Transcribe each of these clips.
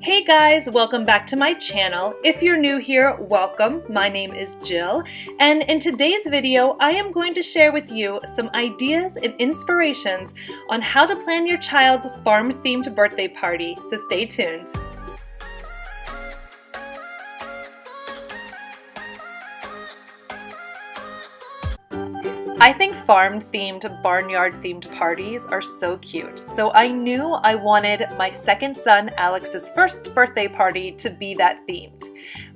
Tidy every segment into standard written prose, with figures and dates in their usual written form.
Hey guys, welcome back to my channel. If you're new here, welcome. My name is Jill, and in today's video, I am going to share with you some ideas and inspirations on how to plan your child's farm-themed birthday party, so stay tuned. I think farm-themed, barnyard-themed parties are so cute, so I knew I wanted my second son, Alex's first birthday party to be that themed.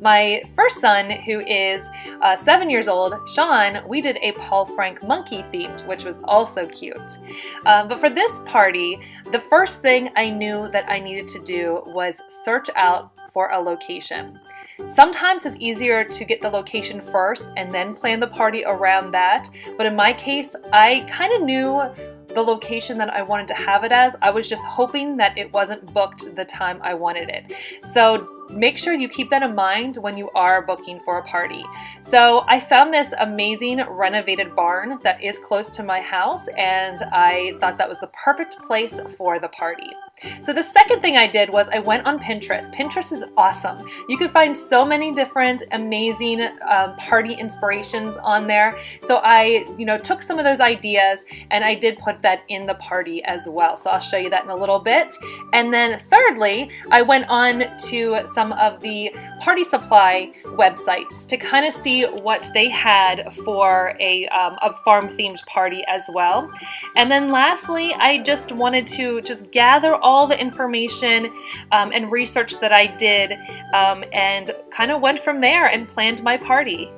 My first son, who is 7 years old, Sean, we did a Paul Frank monkey themed, which was also cute. But for this party, the first thing I knew that I needed to do was search out for a location. Sometimes it's easier to get the location first and then plan the party around that, but in my case, I kind of knew the location that I wanted to have it as. I was just hoping that it wasn't booked the time I wanted it. So make sure you keep that in mind when you are booking for a party. So I found this amazing renovated barn that is close to my house, and I thought that was the perfect place for the party. So the second thing I did was I went on Pinterest. Pinterest is awesome. You can find so many different amazing party inspirations on there. So I, took some of those ideas and I did put that in the party as well. So I'll show you that in a little bit. And then thirdly, I went on to some of the party supply websites to kind of see what they had for a farm-themed party as well. And then lastly, I just wanted to gather all the information and research that I did and kind of went from there and planned my party.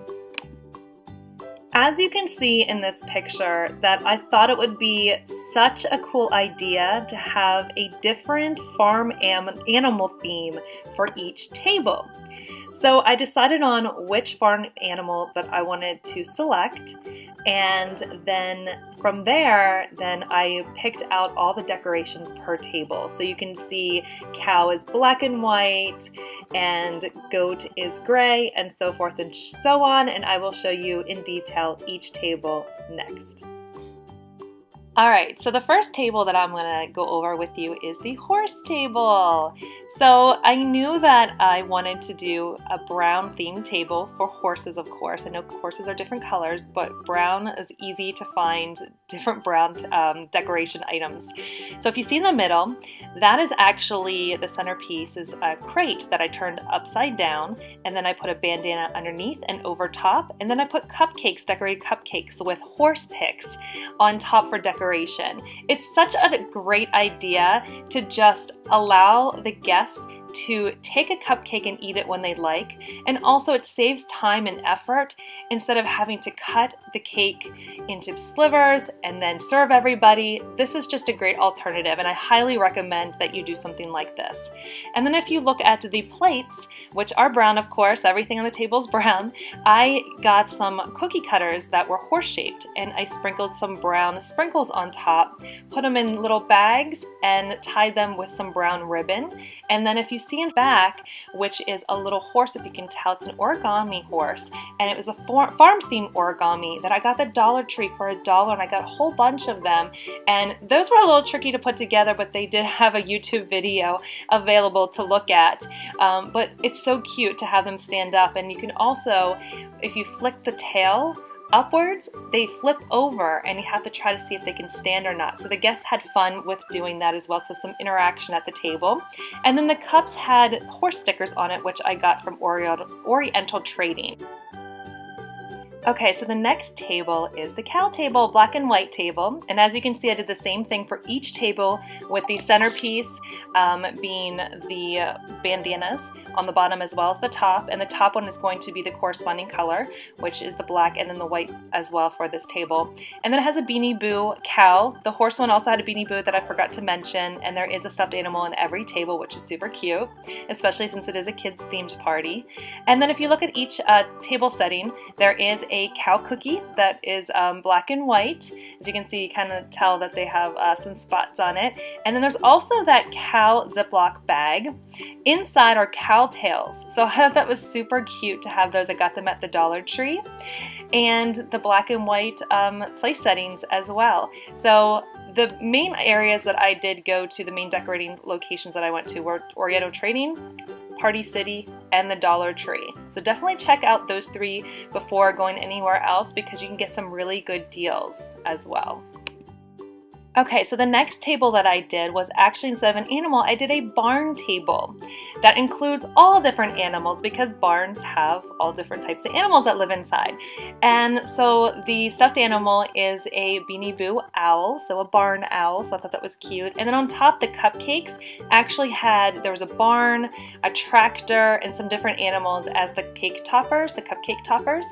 As you can see in this picture, that I thought it would be such a cool idea to have a different farm animal theme for each table. So I decided on which farm animal that I wanted to select, and then from there, I picked out all the decorations per table. So you can see cow is black and white, and goat is gray, and so forth and so on, and I will show you in detail each table next. Alright, so the first table that I'm going to go over with you is the horse table. So I knew that I wanted to do a brown themed table for horses, of course. I know horses are different colors, but brown is easy to find different brown decoration items. So if you see in the middle, that is actually the centerpiece is a crate that I turned upside down, and then I put a bandana underneath and over top, and then I put cupcakes, decorated cupcakes with horse picks on top for decoration. It's such a great idea to just allow the guests to take a cupcake and eat it when they like, and also it saves time and effort instead of having to cut the cake into slivers and then serve everybody. This is just a great alternative, and I highly recommend that you do something like this. And then if you look at the plates, which are brown, of course, everything on the table is brown, I got some cookie cutters that were horse-shaped, and I sprinkled some brown sprinkles on top, put them in little bags, and tied them with some brown ribbon. And then if you see in back, which is a little horse, if you can tell, it's an origami horse, and it was a farm-themed origami that I got at the Dollar Tree for $1, and I got a whole bunch of them, and those were a little tricky to put together, but they did have a YouTube video available to look at. But it's so cute to have them stand up, and you can also, if you flick the tail upwards, they flip over and you have to try to see if they can stand or not. So the guests had fun with doing that as well, so some interaction at the table. And then the cups had horse stickers on it, which I got from Oriental Trading. Okay, so the next table is the cow table, black and white table. And as you can see, I did the same thing for each table, with the centerpiece being the bandanas on the bottom as well as the top. And the top one is going to be the corresponding color, which is the black, and then the white as well for this table. And then it has a Beanie Boo cow. The horse one also had a Beanie Boo that I forgot to mention. And there is a stuffed animal in every table, which is super cute, especially since it is a kids themed party. And then if you look at each table setting, there is a cow cookie that is black and white. As you can see, you kind of tell that they have some spots on it. And then there's also that cow Ziploc bag. Inside are cow tails. So I thought that was super cute to have those. I got them at the Dollar Tree. And the black and white place settings as well. So the main areas that I did go to, the main decorating locations that I went to were Oriental Trading, Party City, and the Dollar Tree. So definitely check out those three before going anywhere else because you can get some really good deals as well. Okay, so the next table that I did was actually, instead of an animal, I did a barn table. That includes all different animals because barns have all different types of animals that live inside. And so the stuffed animal is a Beanie Boo owl, so a barn owl, so I thought that was cute. And then on top, the cupcakes actually there was a barn, a tractor, and some different animals as the cake toppers, the cupcake toppers.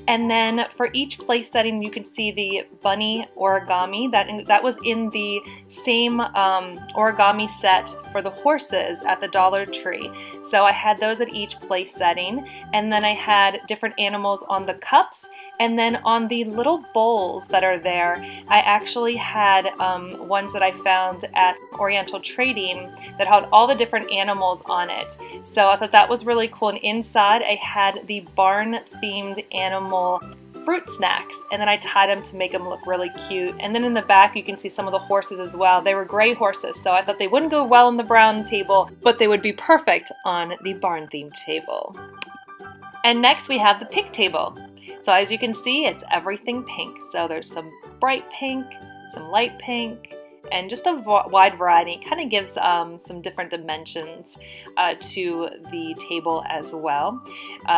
And then for each place setting, you can see the bunny origami that was in the same origami set for the horses at the Dollar Tree. So I had those at each place setting, and then I had different animals on the cups, and then on the little bowls that are there, I actually had ones that I found at Oriental Trading that had all the different animals on it. So I thought that was really cool, and inside I had the barn-themed animal fruit snacks, and then I tied them to make them look really cute. And then in the back you can see some of the horses as well. They were gray horses, so I thought they wouldn't go well on the brown table, but they would be perfect on the barn themed table. And next we have the pig table. So as you can see, it's everything pink. So there's some bright pink, some light pink, and just a wide variety. It kind of gives some different dimensions to the table as well.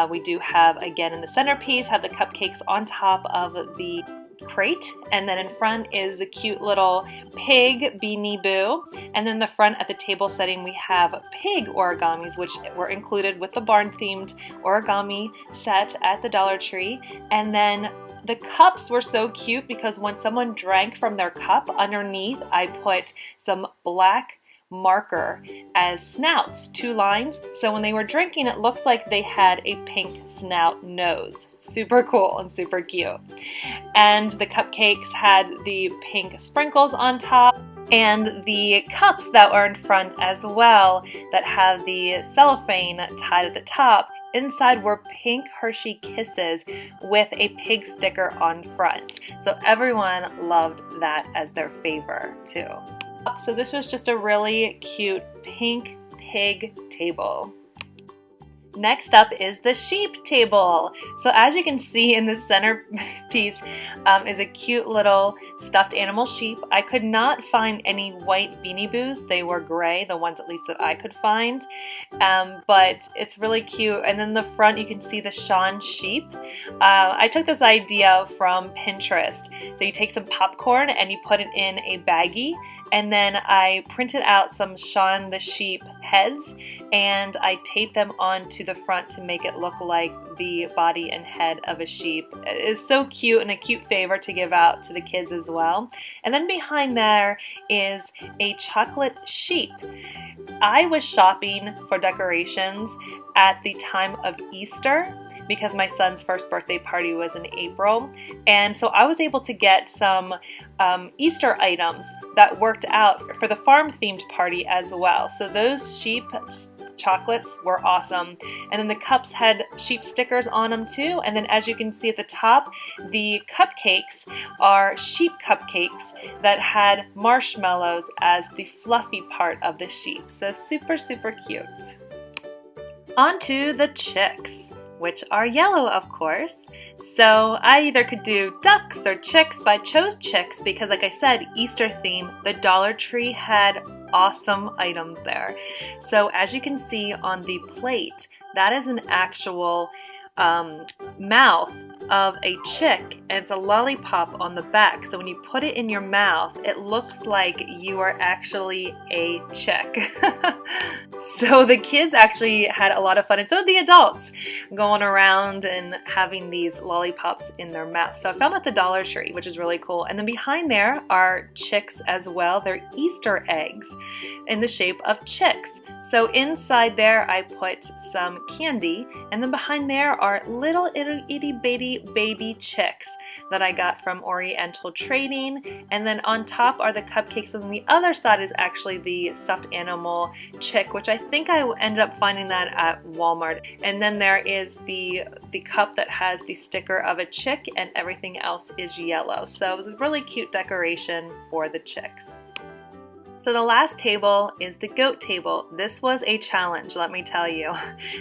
We do have, again, in the centerpiece, have the cupcakes on top of the crate, and then in front is the cute little pig Beanie Boo, and then the front at the table setting we have pig origamis, which were included with the barn themed origami set at the Dollar Tree. And then the cups were so cute because when someone drank from their cup, underneath I put some black marker as snouts, 2 lines. So when they were drinking, it looks like they had a pink snout nose. Super cool and super cute. And the cupcakes had the pink sprinkles on top, and the cups that were in front as well that have the cellophane tied at the top. Inside were pink Hershey Kisses with a pig sticker on front. So everyone loved that as their favor too. So this was just a really cute pink pig table. Next up is the sheep table. So as you can see in the center piece is a cute little stuffed animal sheep. I could not find any white Beanie Boos. They were gray, the ones at least that I could find. But it's really cute. And then the front you can see the Sean sheep. I took this idea from Pinterest. So you take some popcorn and you put it in a baggie, and then I printed out some Sean the sheep heads and I taped them onto the front to make it look like the body and head of a sheep. It is so cute and a cute favor to give out to the kids as well. And then behind there is a chocolate sheep. I was shopping for decorations at the time of Easter because my son's first birthday party was in April, and so I was able to get some Easter items that worked out for the farm themed party as well. So those sheep chocolates were awesome, and then the cups had sheep stickers on them too. And then as you can see at the top, the cupcakes are sheep cupcakes that had marshmallows as the fluffy part of the sheep. So super, super cute. On to the chicks, which are yellow, of course. So I either could do ducks or chicks, but I chose chicks because, like I said, Easter theme, the Dollar Tree had awesome items there. So as you can see on the plate, that is an actual mouth of a chick, and it's a lollipop on the back. So when you put it in your mouth, it looks like you are actually a chick. So the kids actually had a lot of fun, and so did the adults, going around and having these lollipops in their mouth. So I found at the Dollar Tree, which is really cool. And then behind there are chicks as well. They're Easter eggs in the shape of chicks. So inside there I put some candy, and then behind there are little itty bitty baby chicks that I got from Oriental Trading, and then on top are the cupcakes, and on the other side is actually the stuffed animal chick, which I think I ended up finding that at Walmart. And then there is the cup that has the sticker of a chick, and everything else is yellow. So it was a really cute decoration for the chicks. So the last table is the goat table. This was a challenge, let me tell you.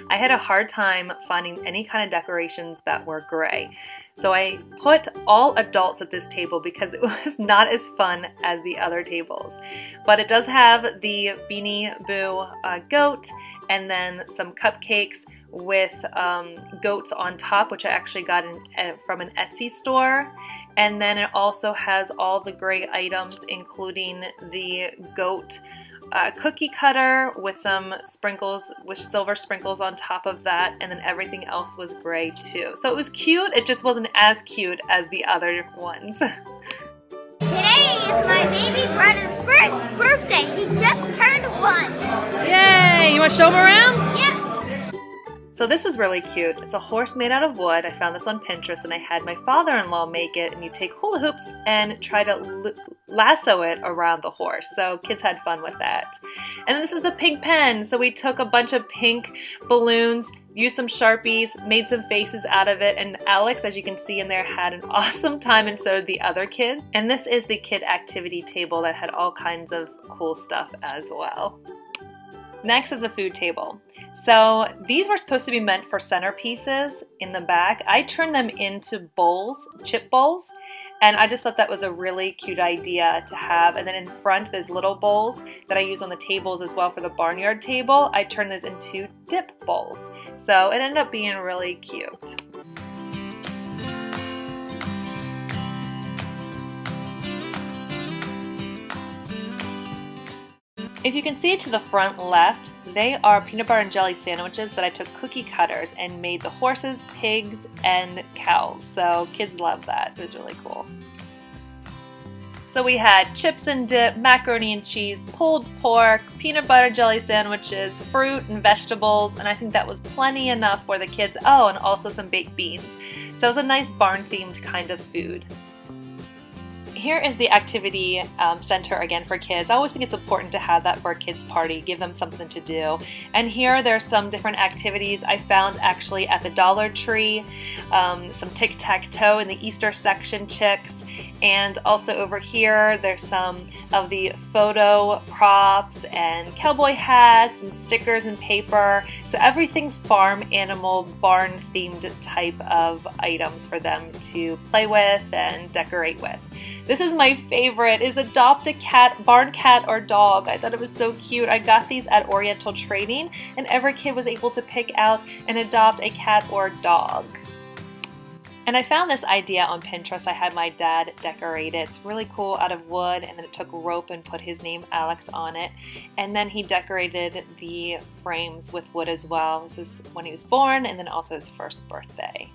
I had a hard time finding any kind of decorations that were gray. So I put all adults at this table because it was not as fun as the other tables. But it does have the Beanie Boo goat, and then some cupcakes with goats on top, which I actually got from an Etsy store. And then it also has all the gray items, including the goat cookie cutter with some sprinkles, with silver sprinkles on top of that, and then everything else was gray too. So it was cute, it just wasn't as cute as the other ones. Today is my baby brother's first birthday. He just turned 1. Yay! You want to show him around? Yes. So this was really cute. It's a horse made out of wood. I found this on Pinterest, and I had my father-in-law make it, and you take hula hoops and try to lasso it around the horse. So kids had fun with that. And then this is the pink pen. So we took a bunch of pink balloons, used some Sharpies, made some faces out of it, and Alex, as you can see in there, had an awesome time, and so did the other kids. And this is the kid activity table that had all kinds of cool stuff as well. Next is the food table. So these were supposed to be meant for centerpieces in the back. I turned them into bowls, chip bowls, and I just thought that was a really cute idea to have. And then in front, there's little bowls that I use on the tables as well for the barnyard table. I turned those into dip bowls. So it ended up being really cute. If you can see to the front left, they are peanut butter and jelly sandwiches that I took cookie cutters and made the horses, pigs, and cows. So kids love that. It was really cool. So we had chips and dip, macaroni and cheese, pulled pork, peanut butter jelly sandwiches, fruit and vegetables, and I think that was plenty enough for the kids. Oh, and also some baked beans. So it was a nice barn-themed kind of food. Here is the activity center again for kids. I always think it's important to have that for a kids party, give them something to do. And here there's some different activities I found actually at the Dollar Tree, some tic-tac-toe in the Easter section chicks, and also over here there's some of the photo props and cowboy hats and stickers and paper. So everything farm animal barn themed type of items for them to play with and decorate with. This is my favorite, is adopt a cat, barn cat or dog. I thought it was so cute. I got these at Oriental Trading, and every kid was able to pick out and adopt a cat or dog. And I found this idea on Pinterest. I had my dad decorate it. It's really cool, out of wood, and then it took rope and put his name Alex on it. And then he decorated the frames with wood as well. This is when he was born, and then also his first birthday.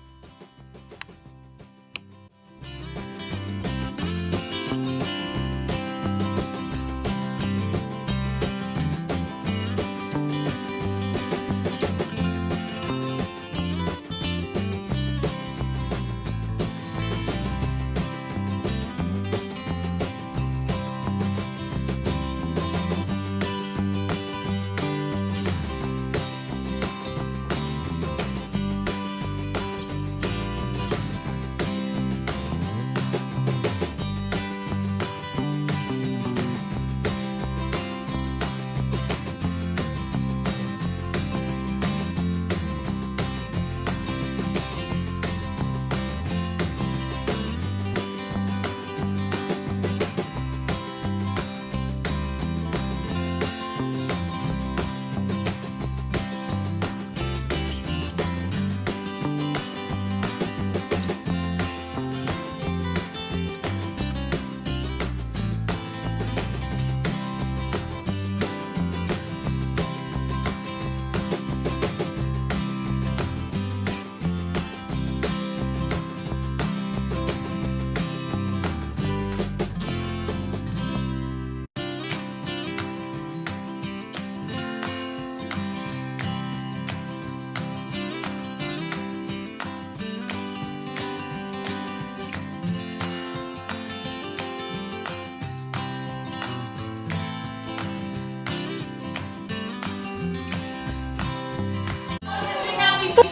Happy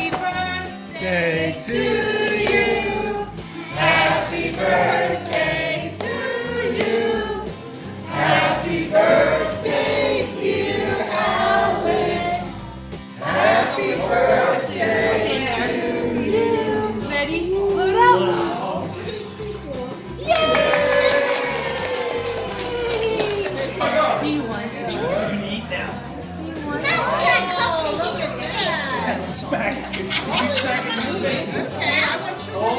birthday to you. Happy birthday to you. Happy birthday, dear Alex. Happy birthday to you. Ready? Load up. Do you want to Eat now. Smash that cupcake in your face. Smack it. You smack it in your face. Oh,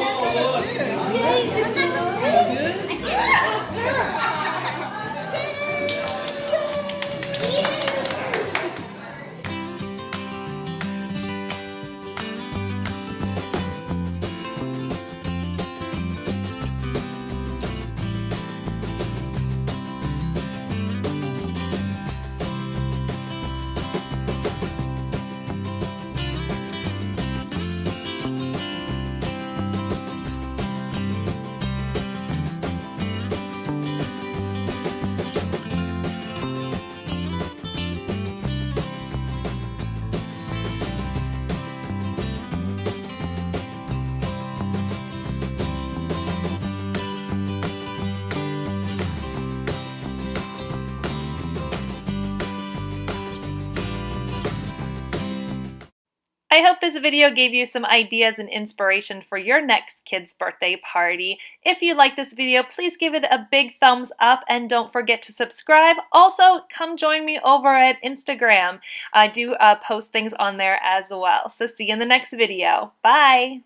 I hope this video gave you some ideas and inspiration for your next kid's birthday party. If you like this video, please give it a big thumbs up and don't forget to subscribe. Also, come join me over at Instagram. I do post things on there as well. So see you in the next video. Bye!